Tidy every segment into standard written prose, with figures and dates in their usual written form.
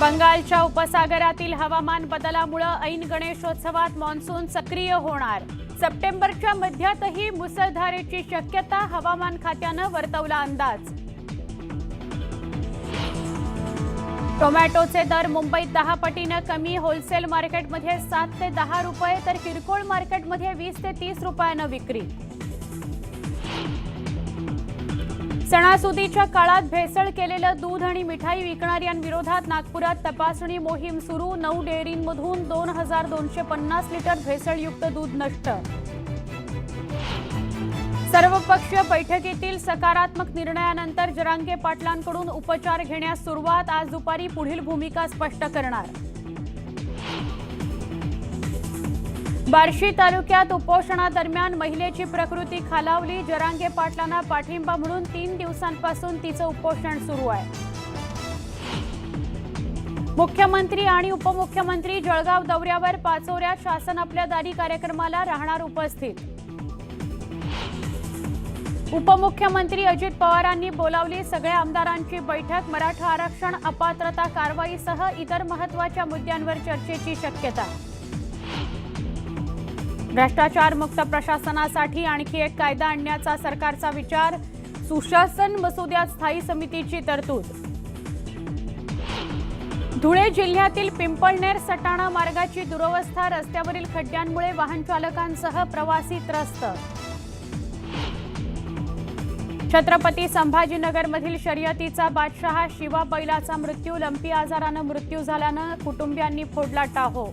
बंगालच्या उपसागरातील हवामान बदलामुळे ऐन गणेशोत्सवात मान्सून सक्रिय होणार। सप्टेंबरच्या मध्यातही मुसळधारेची शक्यता हवामान खात्याने वर्तवला अंदाज। टोमॅटोचे दर मुंबईत 10 पटीने कमी। होलसेल मार्केटमध्ये 7 ते 10 रुपये तर किरकोळ मार्केटमध्ये 20 ते 30 रुपयांना विक्री। सणासुदीच्या काळात भेसळ केलेलं दूध आणि मिठाई विकणाऱ्यांविरोधात नागपुरात तपासणी मोहीम सुरू। 9 डेअरींमधून 2250 लिटर भेसळयुक्त दूध नष्ट। सर्वपक्षीय बैठकीतील सकारात्मक निर्णयानंतर जरांगे पाटलांकडून उपचार घेण्यास सुरुवात। आज दुपारी पुढील भूमिका स्पष्ट करणार। बार्शी तालुक्यात उपोषणादरम्यान महिलेची प्रकृती खालावली। जरांगे पाटलांना पाठिंबा म्हणून 3 दिवसांपासून तिचं उपोषण सुरू आहे। मुख्यमंत्री आणि उपमुख्यमंत्री जळगाव दौऱ्यावर। पाचोऱ्यात शासन आपल्या दारी कार्यक्रमाला राहणार उपस्थित। उपमुख्यमंत्री अजित पवारांनी बोलावली सगळ्या आमदारांची बैठक। मराठा आरक्षण अपात्रता कारवाईसह इतर महत्त्वाच्या मुद्द्यांवर चर्चेची शक्यता। भ्रष्टाचार मुक्त प्रशासनासाठी आणखी एक कायदा आणण्याचा सरकारचा विचार। सुशासन मसुद्यात स्थायी समितीची तरतूद। धुळे जिल्ह्यातील पिंपळनेर सटाणा मार्गाची दुरवस्था। रस्त्यावरील खड्ड्यांमुळे वाहन चालकांसह प्रवासी त्रस्त। छत्रपती संभाजीनगरमधील शर्यतीचा बादशहा शिवा बैलाचा मृत्यू। लंपी आजाराने मृत्यू झाल्याने कुटुंबियांनी फोडला टाहो।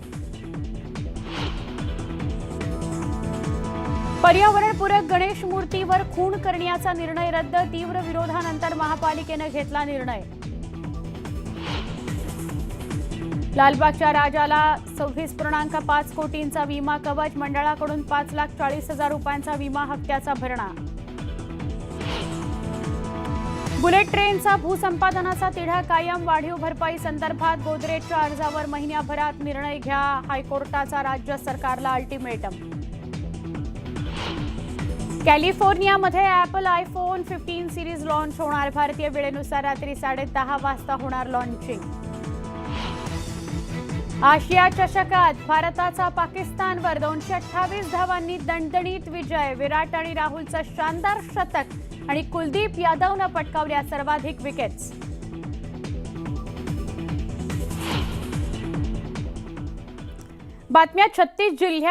पर्यावरणपूरक गणेश मूर्तीवर खून करण्याचा निर्णय रद्द। तीव्र विरोधानंतर महापालिकेने घेतला निर्णय। लालबागच्या राजाला 26.5 कोटींचा विमा कवच। मंडळाकडून 5,40,000 रुपयांचा विमा हप्त्याचा भरणा। बुलेट ट्रेनचा भूसंपादनाचा तिढा कायम। वाढीव भरपाई संदर्भात गोदरेजच्या अर्जावर महिन्याभरात निर्णय घ्या। हायकोर्टाचा राज्य सरकारला अल्टिमेटम। कॅलिफोर्नियामध्ये ॲपल आयफोन 15 सीरीज लॉन्च होणार। भारतीय वेळेनुसार रात्री 10:30 वाजता होणार लॉन्चिंग। आशिया चषकात भारताचा पाकिस्तानवर 228 धावांनी दणदणीत विजय। विराट आणि राहुलचं शानदार शतक आणि कुलदीप यादवनं पटकावल्या सर्वाधिक विकेट्स। बातम्या 36 जिल्ह्यात